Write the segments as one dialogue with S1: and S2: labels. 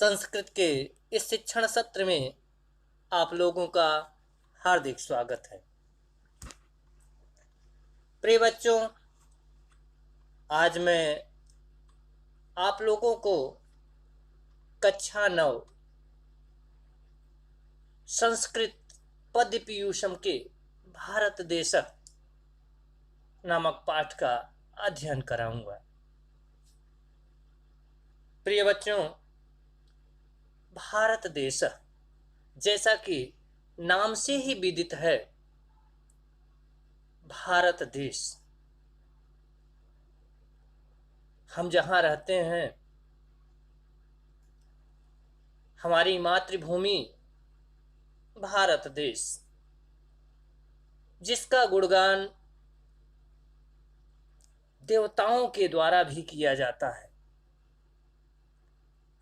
S1: संस्कृत के इस शिक्षण सत्र में आप लोगों का हार्दिक स्वागत है। प्रिय बच्चों, आज मैं आप लोगों को कक्षा 9 संस्कृत पद्य पीयूषम के भारत देश नामक पाठ का अध्ययन कराऊंगा। प्रिय बच्चों, भारत देश जैसा कि नाम से ही विदित है, भारत देश हम जहां रहते हैं, हमारी मातृभूमि भारत देश, जिसका गुणगान देवताओं के द्वारा भी किया जाता है।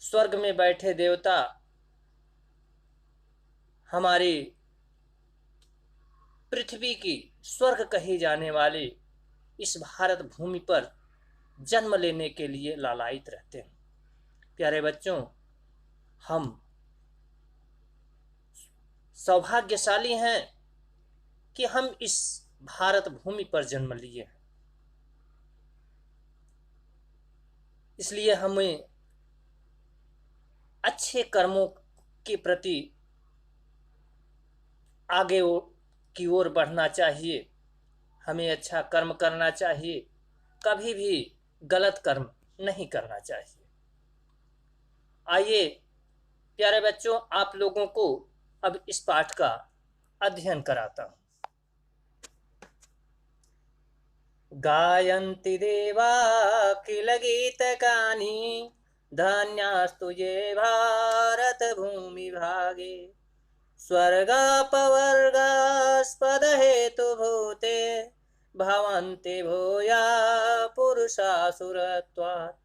S1: स्वर्ग में बैठे देवता हमारी पृथ्वी की स्वर्ग कही जाने वाली इस भारत भूमि पर जन्म लेने के लिए लालायित रहते हैं। प्यारे बच्चों, हम सौभाग्यशाली हैं कि हम इस भारत भूमि पर जन्म लिए हैं। इसलिए हमें अच्छे कर्मों के प्रति आगे की ओर बढ़ना चाहिए। हमें अच्छा कर्म करना चाहिए, कभी भी गलत कर्म नहीं करना चाहिए। आइए प्यारे बच्चों, आप लोगों को अब इस पाठ का अध्ययन कराता हूं। गायन्ति देवा किल गीतकानि धन्यास्तु ये भारत भूमि भागे स्वर्गापवर्गास्पद हेतु भूते भवन्ति भूया पुरुषासुरत्वात्।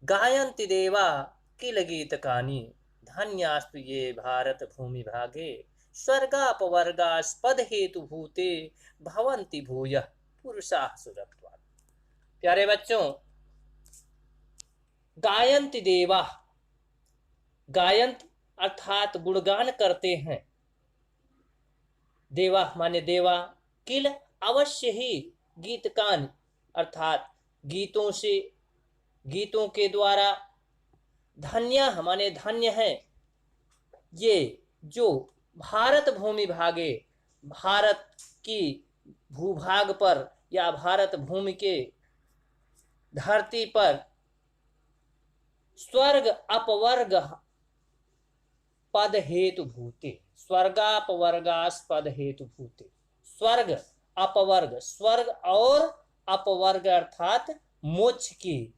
S1: गायन्ति देवा किल गीतकानि धन्यास्तु ये भारत भूमि भागे स्वर्गापवर्गास्पद हेतु भूते भवन्ति भूय पुरुषासुरत्वात्। प्यारे बच्चों, गायन्ति देवा, गायंत अर्थात गुणगान करते हैं। देवा माने देवा, किल अवश्य ही, गीतकान अर्थात गीतों से, गीतों के द्वारा, धन्य माने धन्य है, ये जो भारत भूमि भागे, भारत की भूभाग पर या भारत भूमि के धरती पर स्वर्ग अपवर्ग पद हेतु भूते, स्वर्गापवर्गास्पद हेतु भूते। स्वर्ग अपवर्ग, स्वर्ग और अपवर्ग अर्थात मोक्ष की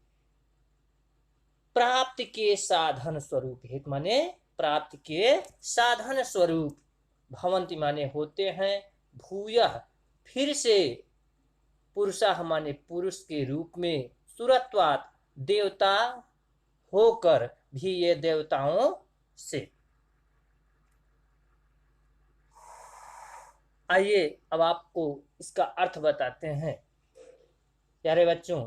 S1: प्राप्ति के साधन स्वरूप, हेतु माने प्राप्ति के साधन स्वरूप, भवंती माने होते हैं, भूयः फिर से, पुरुषाः माने पुरुष के रूप में, सुरत्वात् देवता होकर भी ये देवताओं से। आइए अब आपको इसका अर्थ बताते हैं। प्यारे बच्चों,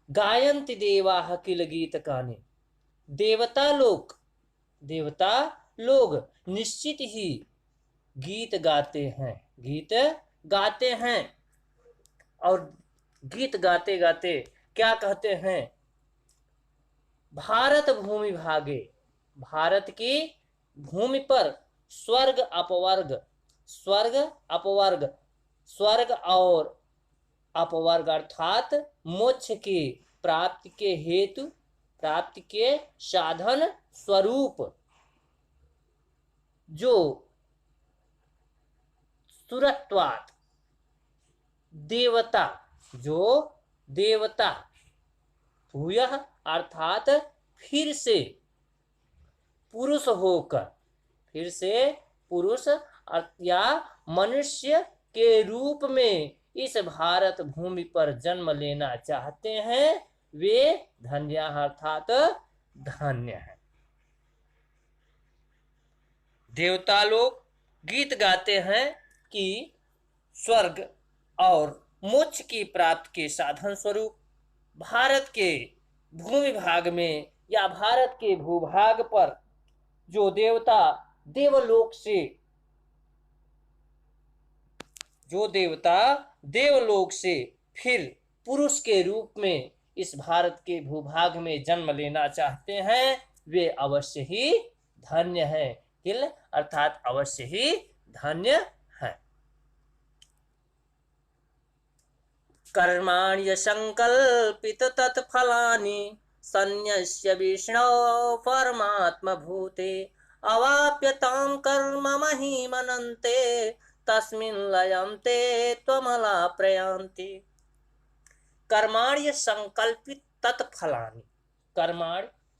S1: गायन्ति देवाः किल गीतकानि, देवता लोग निश्चित ही गीत गाते हैं, गीत गाते हैं। और गीत गाते गाते क्या कहते हैं? भारत भूमि भागे, भारत की भूमि पर स्वर्ग अपवर्ग, स्वर्ग अपवर्ग, स्वर्ग और अपवर्ग अर्थात मोक्ष की प्राप्ति के हेतु, प्राप्ति के साधन स्वरूप जो सुरत्वात् देवता, जो देवता, भूयः अर्थात फिर से, पुरुष होकर, फिर से पुरुष या मनुष्य के रूप में इस भारत भूमि पर जन्म लेना चाहते हैं, वे धन्य अर्थात धन्य है। देवता लोग गीत गाते हैं कि स्वर्ग और मोक्ष की प्राप्ति के साधन स्वरूप भारत के भूमि भाग में या भारत के भूभाग पर जो देवता देवलोक से जो देवता देवलोक से फिर पुरुष के रूप में इस भारत के भूभाग में जन्म लेना चाहते हैं वे अवश्य ही धन्य हैं। किल अर्थात अवश्य ही धन्य है। कर्माण्य संकल्पित तत्फलानि सन्न्यस्य विष्णो परमात्म भूते अवाप्यतां कर्म महिमनन्ते तस्मिन् लयं ते त्वमला प्रयान्ति। कर्माण्य संकल्पित तत्फलानि,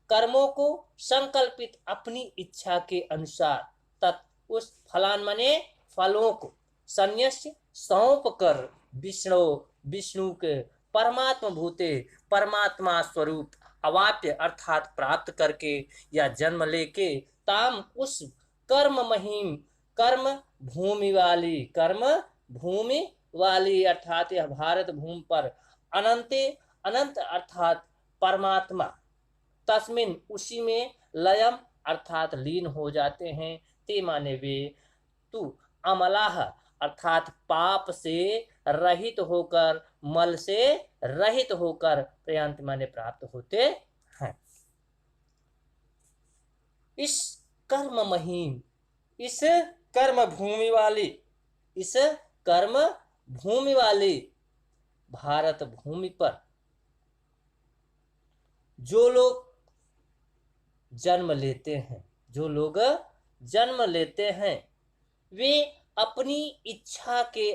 S1: कर्मों को संकल्पित अपनी इच्छा के अनुसार तत् उस फलान माने फलों को संन्यस्य सौंप कर विष्णु के परमात्मा भूते परमात्मा स्वरूप अवाप्य अर्थात प्राप्त करके या जन्म लेके ताम उस कर्म भूमि वाली अर्थात यह भारत भूमि पर अनंत अर्थात परमात्मा तस्मिन उसी में लयम अर्थात लीन हो जाते हैं। ते माने वे तू अमलाह अर्थात पाप से रहित होकर मल से रहित होकर प्रयांत माने प्राप्त होते हैं। इस कर्म भूमि वाली भारत भूमि पर जो लोग जन्म लेते हैं वे अपनी इच्छा के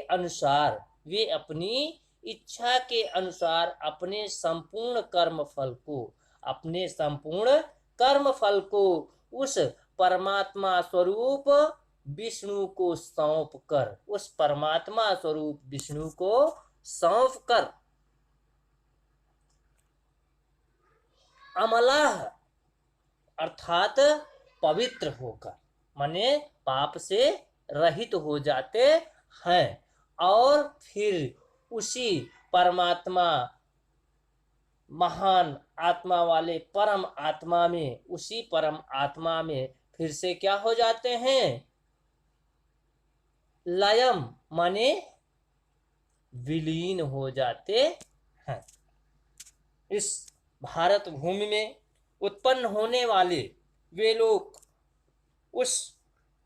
S1: अनुसार अपने संपूर्ण कर्म फल को उस परमात्मा स्वरूप विष्णु को सौंप कर अमलाह अर्थात पवित्र होकर माने पाप से रहित हो जाते हैं और फिर उसी परमात्मा महान आत्मा वाले परम आत्मा में फिर से क्या हो जाते हैं? लयम माने विलीन हो जाते हैं। इस भारत भूमि में उत्पन्न होने वाले वे लोग उस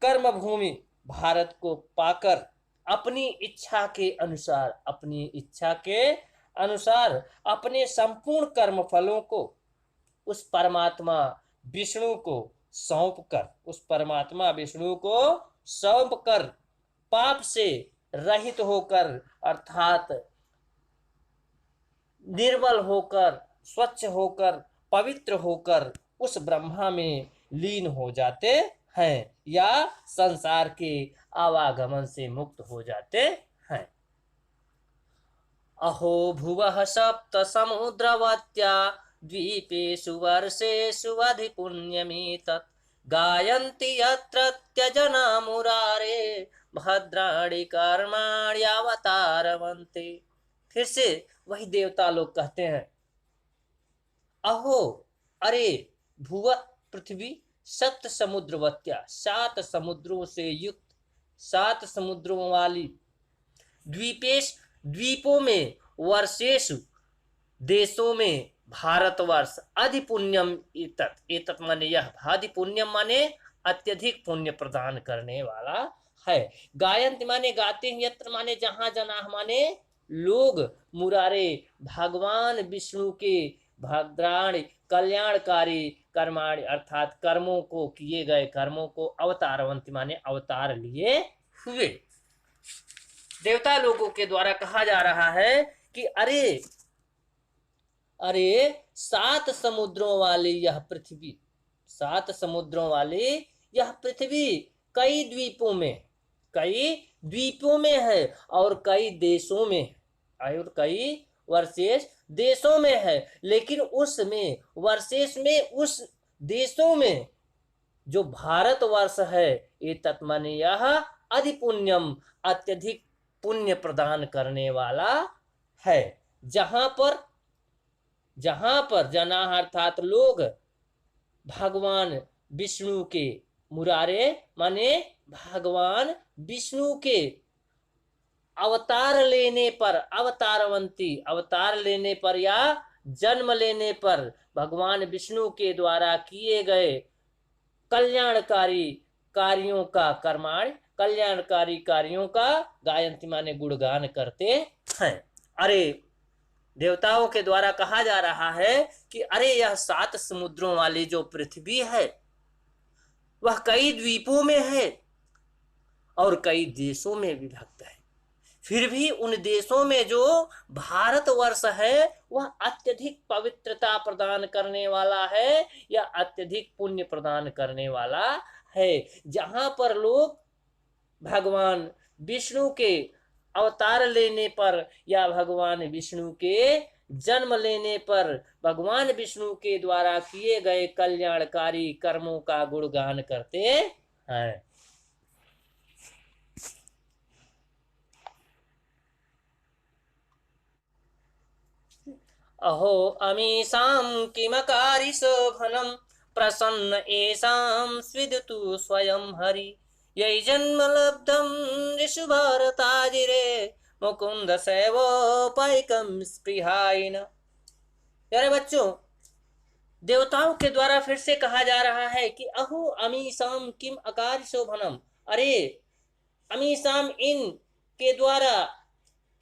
S1: कर्म भूमि भारत को पाकर अपनी इच्छा के अनुसार अपने संपूर्ण कर्म फलों को उस परमात्मा विष्णु को सौंप कर पाप से रहित होकर अर्थात निर्मल होकर स्वच्छ होकर पवित्र होकर उस ब्रह्मा में लीन हो जाते हैं या संसार के आवागमन से मुक्त हो जाते हैं। अहो भुवः सप्त समुद्रवत्या द्वीपेषु वर्षेषु अधिपुण्यमेतत् गायन्ति यत्र त्यजना मुरारे भद्राणि कर्माणि अवतारवन्ते। फिर से वही देवता लोग कहते हैं, अहो अरे भुव पृथ्वी सप्त समुद्रवत्या 7 समुद्रों से युक्त 7 समुद्रों वाली द्वीपों में वर्षेषु देशों में भारतवर्ष अधिपुण्यम एतत् माने यह अधिपुण्यम माने अत्यधिक पुण्य प्रदान करने वाला है। गायंत माने गाते हैं, यत्र माने जहां जना माने लोग, मुरारे भगवान विष्णु के भद्राणि कल्याणकारी कर्माणि अर्थात कर्मों को किए गए कर्मों को अवतारवंती माने अवतार लिए हुए। देवता लोगों के द्वारा कहा जा रहा है कि अरे 7 समुद्रों वाली यह पृथ्वी 7 समुद्रों वाली यह पृथ्वी कई द्वीपों में है और कई देशों में और कई वर्षेस देशों में है। लेकिन उसमें वर्षेस में उस देशों में जो भारतवर्ष है ये तत्माने यह अधिपुण्यम अत्यधिक पुण्य प्रदान करने वाला है। जहां पर जना अर्थात लोग भगवान विष्णु के, मुरारे माने भगवान विष्णु के अवतार लेने पर, अवतारवंती, अवतार लेने पर या जन्म लेने पर भगवान विष्णु के द्वारा किए गए कल्याणकारी कार्यों का कर्माण, कल्याणकारी कार्यों का गायंती माने गुणगान करते हैं। अरे देवताओं के द्वारा कहा जा रहा है कि अरे यह 7 समुद्रों वाली जो पृथ्वी है वह कई द्वीपों में है और कई देशों में विभक्त है, फिर भी उन देशों में जो भारतवर्ष है वह अत्यधिक पवित्रता प्रदान करने वाला है या अत्यधिक पुण्य प्रदान करने वाला है, जहां पर लोग भगवान विष्णु के अवतार लेने पर या भगवान विष्णु के जन्म लेने पर भगवान विष्णु के द्वारा किए गए कल्याणकारी कर्मों का गुणगान करते हैं। अहो अमीषां किमकारि शोभनं प्रसन्न येषां स्विदतु स्वयं हरि यही जन्म लब्धम ऋषु भारताजिरे मुकुंद सेवोपाइकम स्पृहाइन। यारे बच्चों, देवताओं के द्वारा फिर से कहा जा रहा है कि अहो अमीषाम किम अकार्य शोभनम, अरे अमीषाम इन के द्वारा,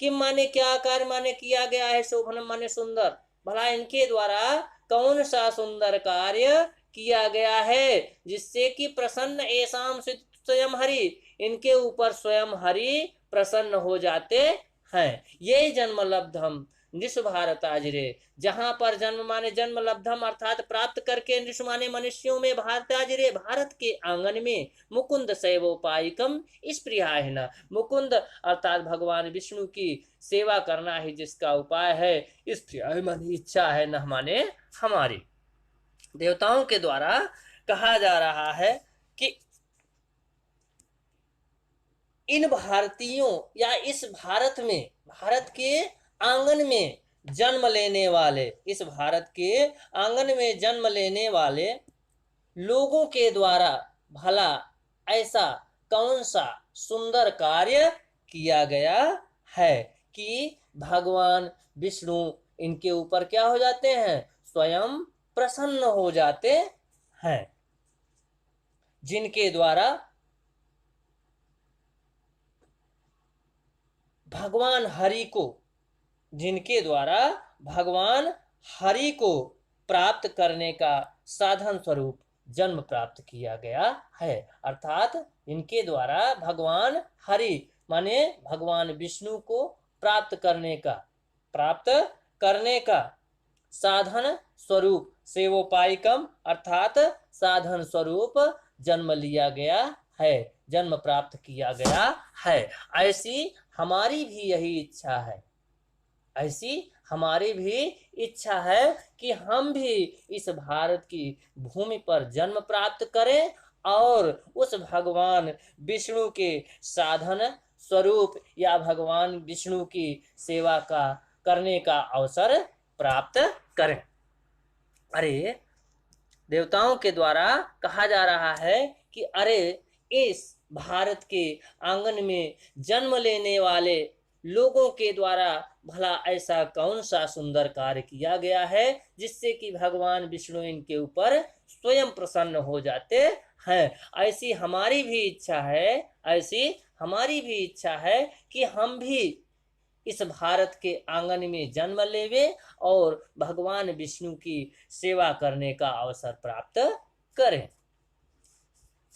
S1: किम माने क्या, आकार माने किया गया है, शोभनम माने सुंदर, भला इनके द्वारा कौन सा सुंदर कार्य किया गया है जिससे कि प्रसन्न ऐसाम स्वयं हरि, इनके ऊपर स्वयं हरि प्रसन्न हो जाते हैं। ये जन्म लब्धम नृष भारताजिरे, जहां पर जन्म माने जन्म लब्धम अर्थात प्राप्त करके, नृष माने मनुष्यों में, भारताजिरे भारत के आंगन में, मुकुंद सेवोपाइकम इस प्रियाय न, मुकुंद अर्थात भगवान विष्णु की सेवा करना ही जिसका उपाय है, इस प्रियाय माने इच्छा है, न माने हमारी। देवताओं के द्वारा कहा जा रहा है कि इन भारतीयों या इस भारत में, भारत के आंगन में जन्म लेने वाले, इस भारत के आंगन में जन्म लेने वाले लोगों के द्वारा भला ऐसा कौन सा सुंदर कार्य किया गया है कि भगवान विष्णु इनके ऊपर क्या हो जाते हैं, स्वयं प्रसन्न हो जाते हैं, जिनके द्वारा भगवान हरि को, जिनके द्वारा भगवान हरि को प्राप्त करने का साधन स्वरूप जन्म प्राप्त किया गया है। अर्थात इनके द्वारा भगवान हरि माने भगवान विष्णु को प्राप्त करने का साधन स्वरूप सेवोपाइकम अर्थात साधन स्वरूप जन्म लिया गया है, जन्म प्राप्त किया गया है। ऐसी हमारी भी यही इच्छा है, ऐसी हमारी भी इच्छा है कि हम भी इस भारत की भूमि पर जन्म प्राप्त करें और उस भगवान विष्णु के साधन स्वरूप या भगवान विष्णु की सेवा का करने का अवसर प्राप्त करें। अरे देवताओं के द्वारा कहा जा रहा है कि अरे इस भारत के आंगन में जन्म लेने वाले लोगों के द्वारा भला ऐसा कौन सा सुंदर कार्य किया गया है जिससे कि भगवान विष्णु इनके ऊपर स्वयं प्रसन्न हो जाते हैं। ऐसी हमारी भी इच्छा है, ऐसी हमारी भी इच्छा है कि हम भी इस भारत के आंगन में जन्म लेवे और भगवान विष्णु की सेवा करने का अवसर प्राप्त करें।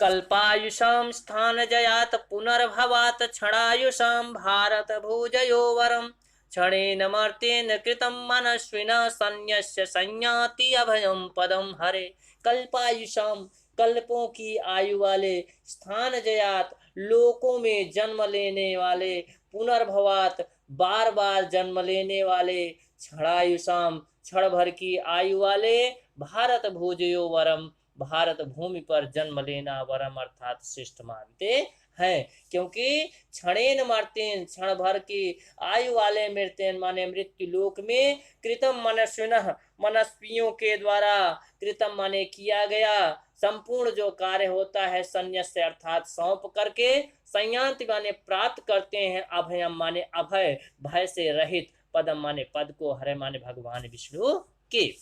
S1: कल्पायुषां स्थान जयात पुनर्भवात क्षणायुषां भारत भुजयो वरम क्षणेन मर्त्येन कृतं मनस्विना संन्यस्य संयाति अभयं पदम हरे। कल्पायुषां कल्पों की आयु वाले, स्थान जयात लोकों में जन्म लेने वाले, पुनर्भवात बार बार जन्म लेने वाले, क्षणायुषाम क्षण भर की आयु वाले, भारत भुजयो वरम भारत भूमि पर जन्म लेना वरम अर्थात श्रेष्ठ मानते हैं, क्योंकि क्षणेन मर्त्येन, क्षण भर की आयु वाले मृत्येन माने मृत्यु लोक में, कृतम मनस्विनः, मनस्वियों के द्वारा, कृतम माने किया गया, संपूर्ण जो कार्य होता है संन्यास से अर्थात सौंप करके, संयान्ति माने प्राप्त करते हैं, अभयम माने अभय, भय से रहित, पदम माने पद को, हरे माने भगवान विष्णु के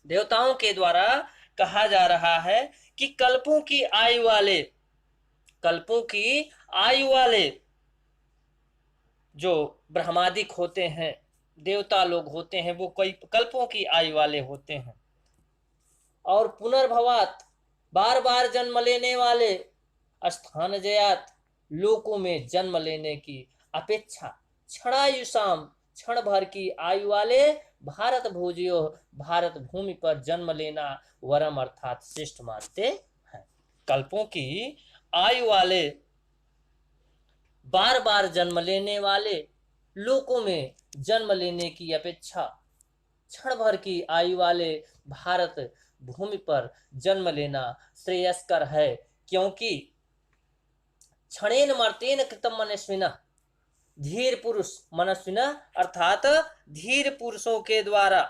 S1: देवताओं के द्वारा कहा जा रहा है कि कल्पों की आयु वाले, कल्पों की आयु वाले जो ब्रह्मादिक होते हैं, देवता लोग होते हैं, वो कई कल्पों की आयु वाले होते हैं। और पुनर्भवात, बार बार जन्म लेने वाले, स्थान जयात, लोकों में जन्म लेने की अपेक्षा, क्षणायुषाम, क्षण भर की आयु वाले, भारत भोजियो, भारत भूमि पर जन्म लेना वरम अर्थात श्रेष्ठ मानते हैं। कल्पों की आयु वाले, बार बार जन्म लेने वाले, लोकों में जन्म लेने की अपेक्षा, क्षण भर की आयु वाले, भारत भूमि पर जन्म लेना श्रेयस्कर है, क्योंकि क्षणेन मर्त्येन कृतम मनस्विना, धीर पुरुष, मनस्विना अर्थात धीर पुरुषों के द्वारा,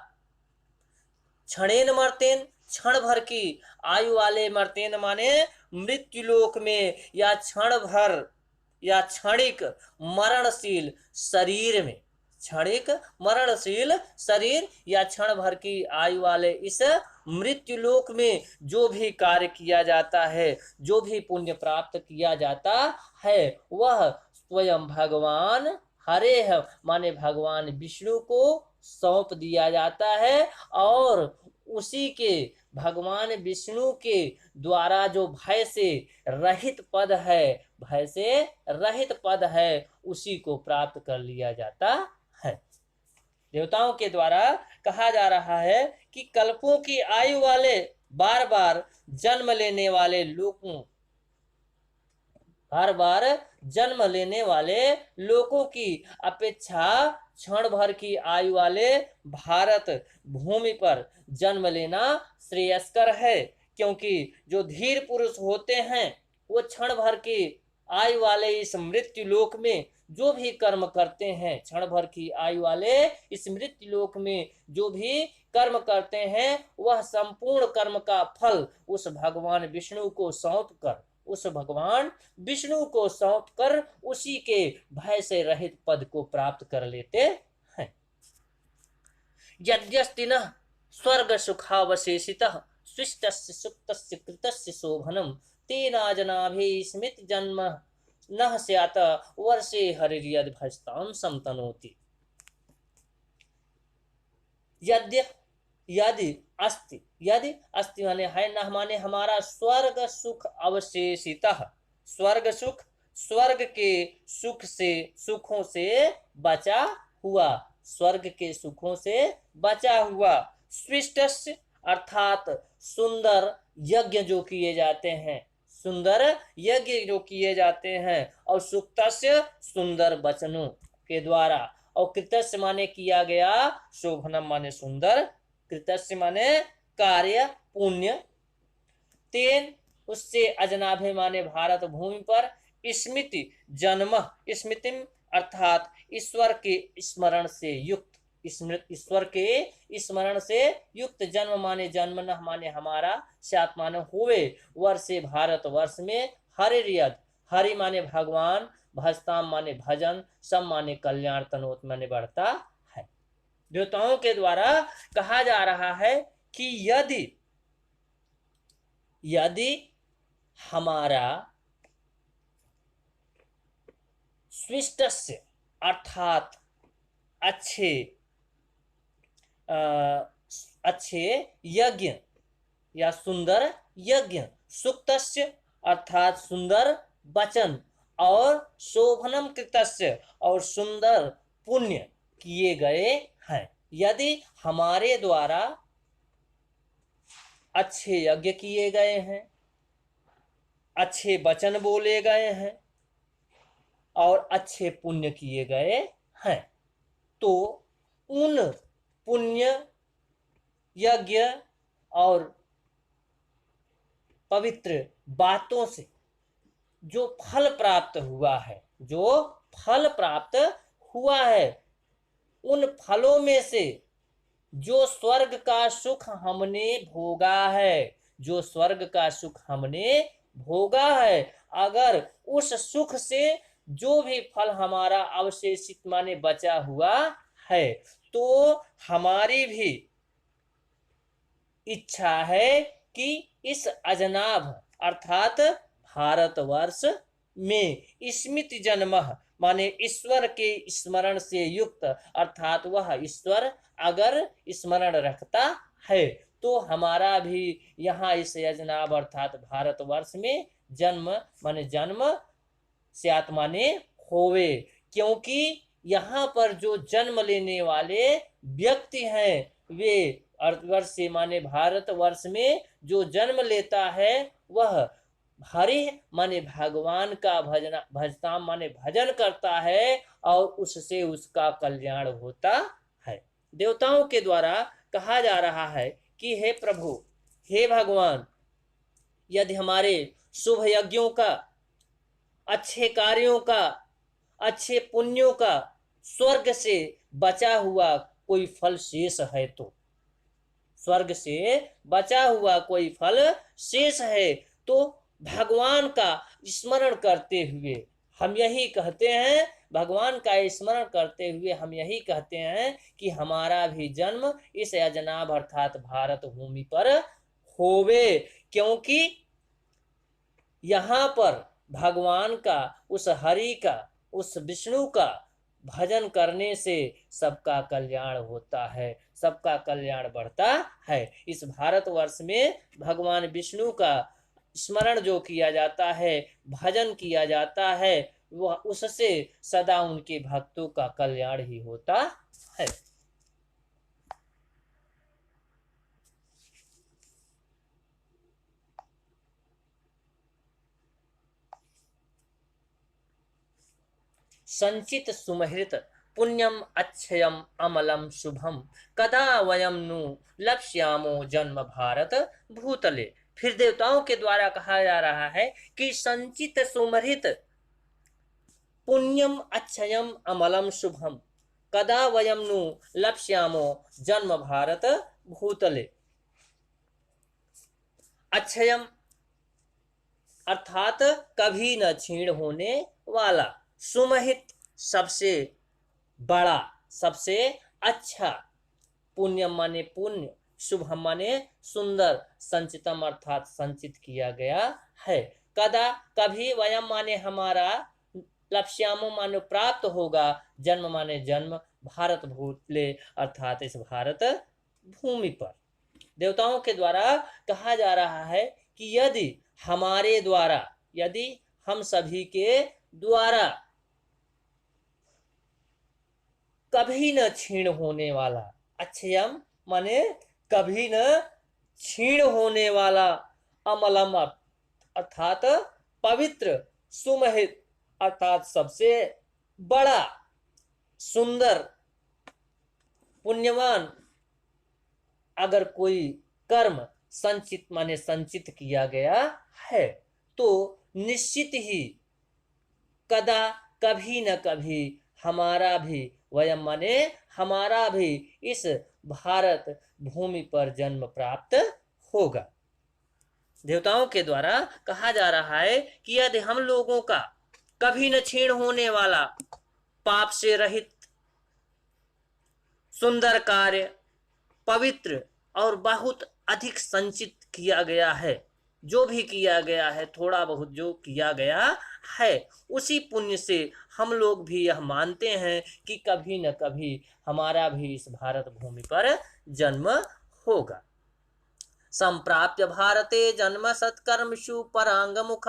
S1: क्षणेन मर्त्येन, क्षण भर की आयु वाले, मर्त्येन माने मृत्यु लोक में, या क्षण भर या क्षणिक मरणशील शरीर में, क्षणिक मरणशील शरीर या क्षण भर की आयु वाले इस मृत्यु लोक में जो भी कार्य किया जाता है, जो भी पुण्य प्राप्त किया जाता है, वह स्वयं भगवान हरे है माने भगवान विष्णु को सौंप दिया जाता है, और उसी के भगवान विष्णु के द्वारा जो भय से रहित पद है, भय से रहित पद है, उसी को प्राप्त कर लिया जाता है। देवताओं के द्वारा कहा जा रहा है कि कल्पों की आयु वाले, बार बार जन्म लेने वाले लोगों, बार बार जन्म लेने वाले लोगों की अपेक्षा क्षण भर की आयु वाले भारत भूमि पर जन्म लेना श्रेयस्कर है, क्योंकि जो धीर पुरुष होते हैं वो क्षण भर की आयु वाले इस मृत्यु लोक में जो भी कर्म करते हैं, क्षण भर की आयु वाले इस मृत्यु लोक में जो भी कर्म करते हैं, वह संपूर्ण कर्म का फल उस भगवान विष्णु को सौंप कर, उस भगवान विष्णु को सौंप कर उसी के भय से रहित पद को प्राप्त कर लेते हैं। यद्यस्ति न स्वर्ग सुखावशेषितः स्विष्टस्य सुप्तस्य कृतस्य शोभनम तेना जनाभि स्मित जन्म न स्यात् वर्षे हरिर्यद् भजतां समतनोति। यदि अस्ति माने है, न माने हमारा, स्वर्ग सुख अवशेषितः, स्वर्ग सुख, स्वर्ग के सुख से, सुखों से बचा हुआ, स्वर्ग के सुखों से बचा हुआ, स्विष्टस्य अर्थात सुंदर यज्ञ जो किए जाते हैं, सुंदर यज्ञ जो किए जाते हैं, और सुक्तस्य सुंदर वचनों के द्वारा, और कृतस्य माने किया गया, शोभनम माने सुंदर, कृतस्य माने कार्य पुण्य, तेन उससे, अजनाभे माने भारत भूमि पर, स्मृति जन्म, स्मृतिम अर्थात ईश्वर के स्मरण से युक्त, ईश्वर के स्मरण से युक्त, जन्म माने जन्म, न माने हमारा, स्यात् माने हुए, वर्षे भारत वर्ष में, हरिर्यद्, हरि माने भगवान, भजताम माने भजन, सम माने कल्याण, तनोत माने बढ़ता है। देवताओं के द्वारा कहा जा रहा है कि यदि हमारा स्विष्टस्य अर्थात अच्छे यज्ञ या सुंदर यज्ञ, सुक्तस्य अर्थात सुंदर वचन, और शोभनम कृतस्य और सुंदर पुण्य किए गए हैं, यदि हमारे द्वारा अच्छे यज्ञ किए गए हैं, अच्छे वचन बोले गए हैं, और अच्छे पुण्य किए गए हैं, तो उन पुण्य यज्ञ और पवित्र बातों से जो फल प्राप्त हुआ है, जो फल प्राप्त हुआ है, उन फलों में से जो स्वर्ग का सुख हमने भोगा है, जो स्वर्ग का सुख हमने भोगा है, अगर उस सुख से जो भी फल हमारा अवशेषित माने बचा हुआ है, तो हमारी भी इच्छा है कि इस अजनाभ अर्थात भारतवर्ष में स्मृति जन्म माने ईश्वर के स्मरण से युक्त, अर्थात वह ईश्वर अगर स्मरण रखता है तो हमारा भी यहाँ इस अजनाभ अर्थात भारतवर्ष में जन्म माने जन्म से आत्मा ने होवे। क्योंकि यहाँ पर जो जन्म लेने वाले व्यक्ति हैं वे भारतवर्ष से माने भारतवर्ष में जो जन्म लेता है वह हरि माने भगवान का भजता माने भजन करता है और उससे उसका कल्याण होता है। देवताओं के द्वारा कहा जा रहा है कि हे प्रभु, हे भगवान, यदि हमारे शुभ यज्ञों का, अच्छे कार्यों का, अच्छे पुण्यों का स्वर्ग से बचा हुआ कोई फल शेष है, तो स्वर्ग से बचा हुआ कोई फल शेष है, तो भगवान का स्मरण करते हुए हम यही कहते हैं, भगवान का स्मरण करते हुए हम यही कहते हैं कि हमारा भी जन्म इस अजनाभ अर्थात भारत भूमि पर होवे। क्योंकि यहाँ पर भगवान का, उस हरि का, उस विष्णु का भजन करने से सबका कल्याण होता है, सबका कल्याण बढ़ता है। इस भारतवर्ष में भगवान विष्णु का स्मरण जो किया जाता है, भजन किया जाता है, वह उससे सदा उनके भक्तों का कल्याण ही होता है। संचित सुमहृत पुण्यम अक्षयम अमलम शुभम कदा वयम नु लक्ष्यामो जन्म भारत भूतले। फिर देवताओं के द्वारा कहा जा रहा है कि संचित सुमहृत पुण्यम अक्षयम अमलम शुभम कदा वयम नु लक्ष्यामो जन्म भारत भूतले। अक्षयम अर्थात कभी न क्षीण होने वाला, सुमहित सबसे बड़ा, सबसे अच्छा, पुण्य माने पुण्य, शुभ माने सुंदर, संचितम अर्थात संचित किया गया है। कदा कभी, वयम माने हमारा, लक्ष्यामो माने प्राप्त होगा, जन्म माने जन्म, भारत भूतले अर्थात इस भारत भूमि पर। देवताओं के द्वारा कहा जा रहा है कि यदि हमारे द्वारा, यदि हम सभी के द्वारा कभी न क्षीण होने वाला, अक्षयम माने कभी न क्षीण होने वाला, अमलम अर्थात पवित्र, सुमहित अर्थात सबसे बड़ा, सुंदर, पुण्यवान अगर कोई कर्म संचित माने संचित किया गया है तो निश्चित ही कदा कभी न कभी हमारा भी, वयम माने हमारा भी इस भारत भूमि पर जन्म प्राप्त होगा। देवताओं के द्वारा कहा जा रहा है कि यदि हम लोगों का कभी न क्षीण होने वाला, पाप से रहित, सुंदर कार्य, पवित्र और बहुत अधिक संचित किया गया है, जो भी किया गया है, थोड़ा बहुत जो किया गया है, उसी पुण्य से हम लोग भी यह मानते हैं कि कभी न कभी हमारा भी इस भारत भूमि पर जन्म होगा। संप्राप्य भारते जन्म सत्कर्मसु परांगमुख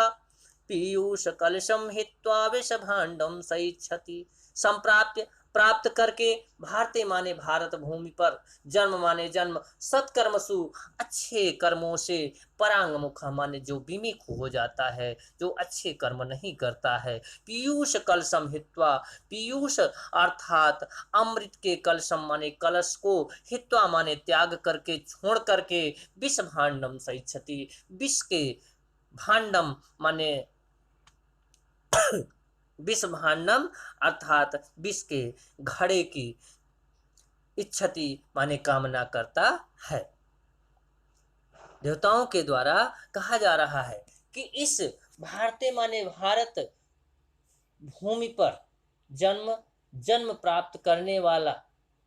S1: पीयूष कलशम हित्वा विषभाण्डम सइच्छति। संप्राप्य प्राप्त करके, भारते माने भारत भूमि पर, जन्म माने जन्म, सत्कर्मसु अच्छे कर्मों से, परांगमुख माने जो विमुख हो जाता है, जो अच्छे कर्म नहीं करता है, पीयूष कलशम हित्वा, पीयूष अर्थात अमृत के कलशम माने कलश को, हित्वा माने त्याग करके, छोड़ करके, विष भांडम सइच्छति, विष के भांडम माने विष भांडम अर्थात विष के घड़े की इच्छति माने कामना करता है। देवताओं के द्वारा कहा जा रहा है कि इस भारतीय माने भारत भूमि पर जन्म जन्म प्राप्त करने वाला,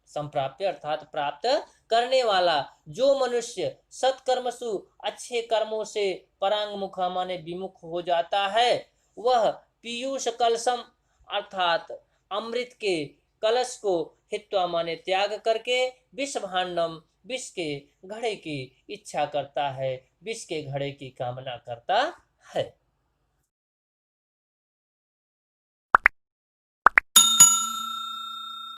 S1: संप्राप्य अर्थात प्राप्त करने वाला जो मनुष्य सत्कर्मसु अच्छे कर्मों से परांगमुखा माने विमुख हो जाता है, वह पीयूष कलशम अर्थात अमृत के कलश को हित्वा माने त्याग करके विष भांडम विष के घड़े की इच्छा करता है, विष के घड़े की कामना करता है।